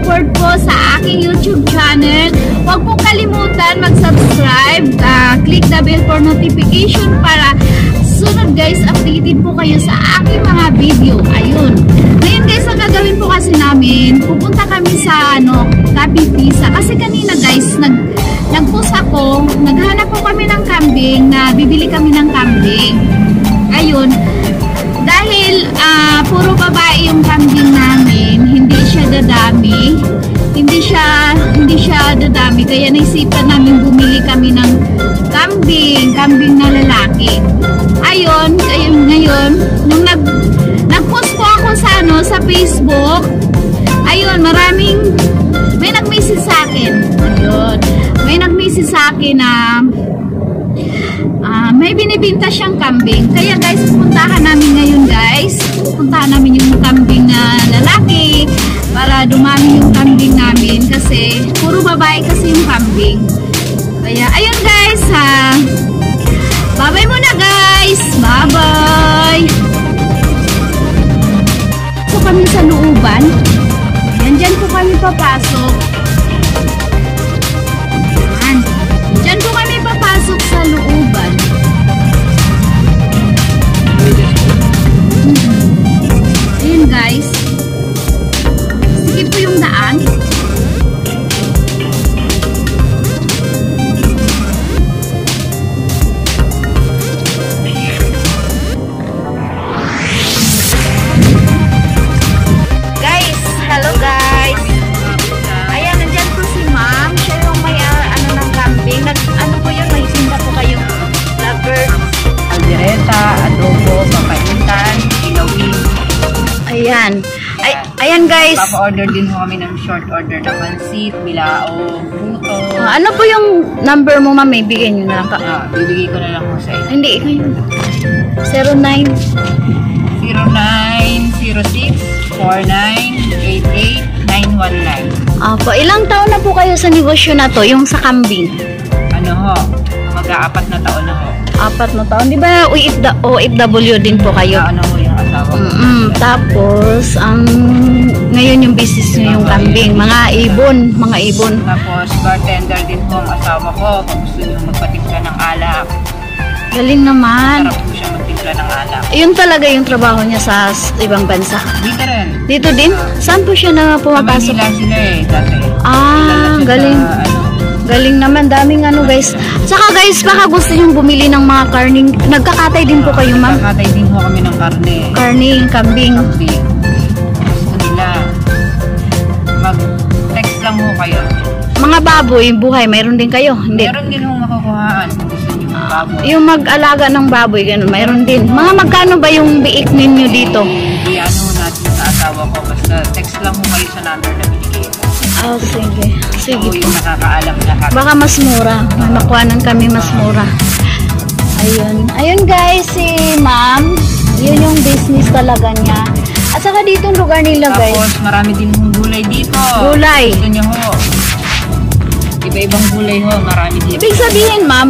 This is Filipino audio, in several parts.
support po sa aking YouTube channel. Huwag po kalimutan mag-subscribe, click the bell for notification para sunod guys, updated po kayo sa aking mga video. Ayun. Ngayon guys, ang gagawin po kasi namin, pupunta kami sa Kapipisa. Kasi kanina guys, nag-post ako, naghanap po kami ng kambing, na bibili kami ng kambing. Ayun. Dahil puro babae yung kambing namin, hindi siya dadami. Hindi siya dadami, kaya naisipan namin bumili kami ng kambing na lalaki. Ayun, ngayon, nung nag-post po ako sa Facebook, ayun, may nag-message sa akin. Ayun, may nag-message sa akin na may binibinta siyang kambing. Kaya guys, pupuntahan namin ngayon guys. Pupuntahan namin yung kambing na lalaki para dumami yung kambing namin kasi puro babae kasi yung kambing. Kaya ayun guys, bye-bye muna guys. Bye-bye. So kami sa looban. Diyan po kami papasok. Diyan po kami papasok sa looban. Ayun guys. Sige po yung daan. Guys, hello guys. Ayan, nandyan po si ma'am. Siya yung may ng kambing. Ano po yun? May tinda po kayong lover. Aldireta, adobo, papaitan, ilawin. Ayan. Ayan guys. Papa-order din ho kami ng short order ng mansit, bilao, puto. Ano po yung number mo ma'am? May bigay nyo na lang ka. Bibigay ko na lang ho sa inyo. Hindi, ikaw yun. 09 0906-4988-919. Apo, ilang taon na po kayo sa negosyo na to? Yung sa kambing? Ano ho? Mag-4 na taon na ho. 4 na taon. Di ba OFW din po kayo? Ano ho yung asawa ko? Tapos, ngayon yung business nyo yung kambing. Mga ibon. Tapos, bartender din po ang asawa ko. Kung gusto nyo magpatimpla ng alak. Galing naman. Sarap po siya magtimpla ng alak. Yun talaga yung trabaho niya sa ibang bansa. Dito rin. Dito din? Saan po siya na pumapasok? Sa Manila sila dati. Galing. Galing naman, daming guys. Saka guys, baka gusto nyo bumili ng mga karning. Nagkakatay din po kayo ma'am? Nagkakatay din po kami ng karne. Karning, kambing. Gusto nila. Mag-text lang ho kayo. Mga baboy, buhay, mayroon din kayo? Hindi. Meron din ho makukuhaan kung gusto nyo ng baboy. Yung mag-alaga ng baboy, ganun, mayroon din. Mga magkano ba yung biik ninyo dito? Ano natin sa asawa ko. Basta text lang ho kayo sa number na binigay ko. Sige. Sige Ako po. yung nakakaalam lahat. Baka mas mura. May makuhanan kami mas mura. Ayun guys, si ma'am. Yun yung business talaga niya. At saka dito yung lugar nila guys. Tapos marami din hong gulay dito. Gulay. Gusto nyo ho. Iba-ibang gulay ho. Marami dito. Ibig sabihin ma'am,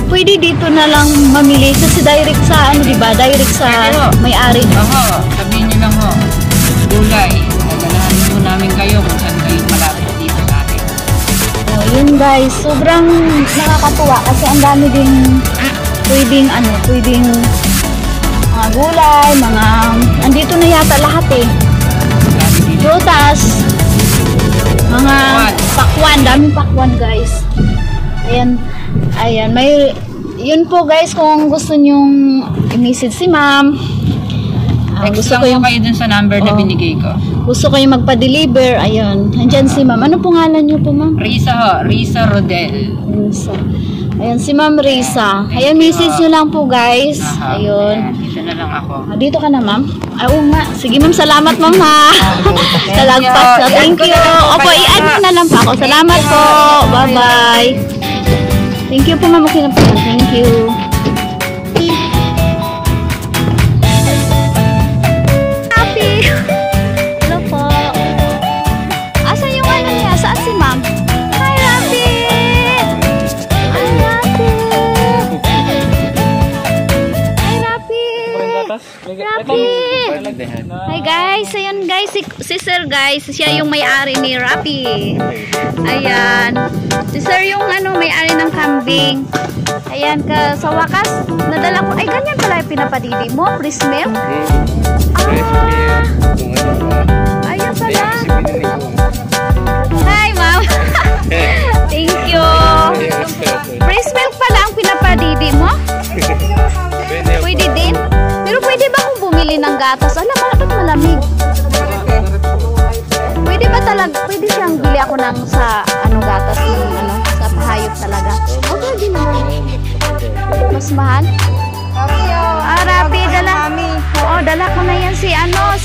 pwede dito na lang mamili kasi direct sa diba? Direct sa may-ari. Oo. Sabihin nyo lang ho. Gulay. Nagalahan mo namin kayo kung saan kayo malapit dito sa akin. Yun guys, sobrang nakakatuwa kasi ang dami din pwedeng mga gulay, andito na yata lahat prutas, mga pakwan, daming pakwan guys. Ayan, yun po guys, kung gusto nyong i-message si ma'am. Gusto ko yung kayo dun sa number na binigay ko. Gusto ko yung magpa-deliver. Ayun. Nandyan si ma'am. Ano pangalan niyo po ma'am? Risa ho. Risa Rodel. Risa. Ayan si ma'am Risa. Ayan, message nyo lang po guys. Ayun. Dito na lang ako. Dito ka na ma'am? Oo nga. Sige ma'am, salamat ma'am ha. Talagpas na. Thank you. Opo, i-add mo na lang po ako. Salamat po. Bye-bye. Thank you po ma'am. Okay na po. Thank you. Hi guys, ayun guys, si Sir guys, siya yung may-ari ni Rappi. Ayan. Si Sir yung may-ari ng kambing. Ayan, sa wakas, nadala ko. Ay, ganyan pala yung pinapadidi mo, breast milk. Ayan pala. Hi, ma'am. Thank you. Breast milk pala ang pinapadidi mo? Pwede din? Pero pwede ba kung bumili ng gatas? Alam, bakit malamig? Pwede ba talaga? Pwede siyang bili ako ng sa gatas yung sa pahayop talaga. O, pwede naman. Mas mahal? Rappi, dala. Oo, dala ko na yan si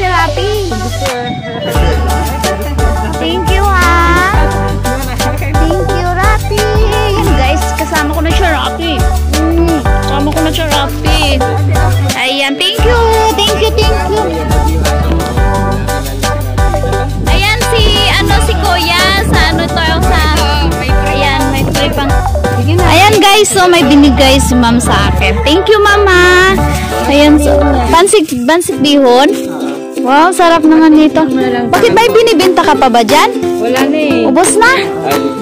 Rappi. Thank you, ha. Thank you, Rappi. Yan, guys, kasama ko na siya, Rappi. Kasama ko na siya, Rappi. Ayan, thank you. Thank you, thank you. Ayan, si Kuya, ayan, may free pang. Ayan, guys, so may binigay si ma'am sa akin. Thank you, mama. Ayan, so, bansik bihon. Wow, sarap naman nito. Bakit may binibenta ka pa ba dyan? Wala na eh. Ubos na?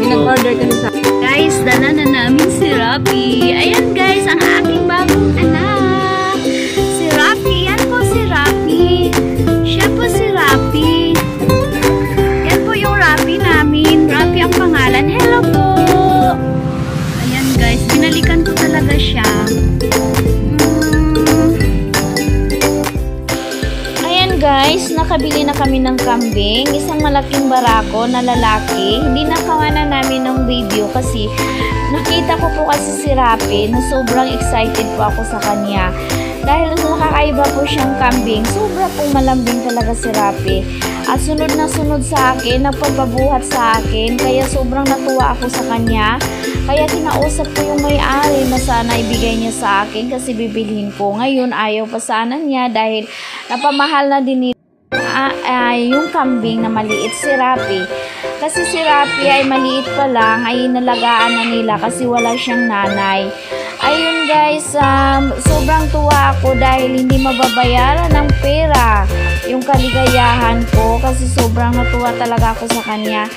May nag-order ka na sa... Guys, dala na namin si Rappi. Ayan, guys, ang aking bagong anak. Si Rappi. Yan po si Rappi. Siya po si Rappi. Yan po yung Rappi namin. Rappi ang pangalan. Hello po. Ayan, guys, binalikan ko talaga siya. Guys, nakabili na kami ng kambing, isang malaking barako na lalaki. Hindi nakawanan namin ng video kasi nakita ko po kasi si Rappi na sobrang excited po ako sa kanya. Dahil nakakaiba po siyang kambing, sobra pong malambing talaga si Rappi. At sunod na sunod sa akin, nagpapabuhat sa akin, kaya sobrang natuwa ako sa kanya. Kaya kinausap ko yung may-ari na sana ibigay niya sa akin kasi bibilhin ko. Ngayon, ayaw pa sana niya dahil napamahal na din yung kambing na maliit si Rappi. Kasi si Rappi ay maliit pa lang, ay nalagaan na nila kasi wala siyang nanay. Ayun guys, sobrang tuwa ako dahil hindi mababayaran ng pera yung kaligayahan ko kasi sobrang natuwa talaga ako sa kanya.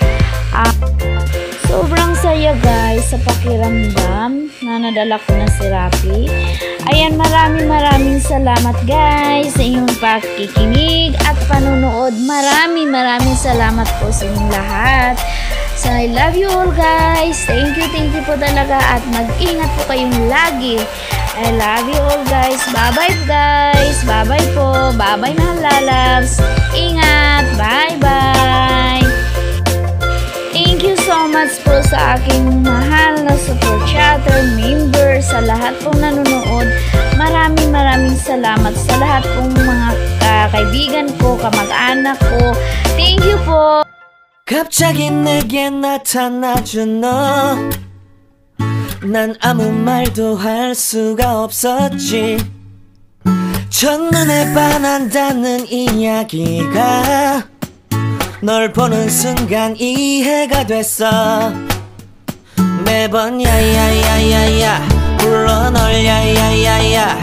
Sobrang saya guys sa pakiramdam na nadala ko na si Rappi. Ayan, maraming salamat guys sa inyong pakikinig at panunood. Maraming salamat po sa inyong lahat. So I love you all guys. Thank you po talaga at mag-ingat po kayong lagi. I love you all guys. Bye-bye guys. Bye-bye po. Bye-bye mga lalabs. Ingat. Bye-bye. Thank you so much po sa aking mahal na super chatter member, sa lahat pong nanonood. Maraming salamat sa lahat pong mga kaibigan ko, kamag-anak ko. Thank you po. 갑자기 내게 나타나준 너, 난 아무 말도 할 수가 없었지. 첫눈에 반한다는 이야기가 널 보는 순간 이해가 됐어. 매번 야야야야야 불러 널 야야야야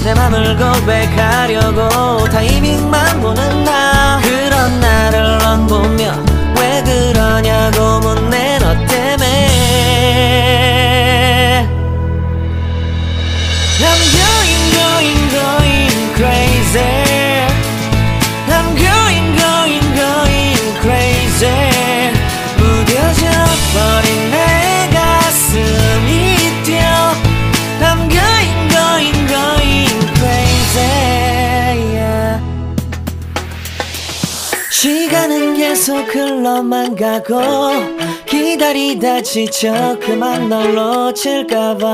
내 맘을 고백하려고 타이밍만 보는 나. 그런 나를 넌 보며 왜 그러냐고 묻네 너 때문에. I'm going crazy. I'm going crazy. 무뎌져 버린 내 가슴이 뛰어. I'm going crazy. Yeah. 시간은 계속 흘러만 가고 기다리다 지쳐 그만 널 놓칠까봐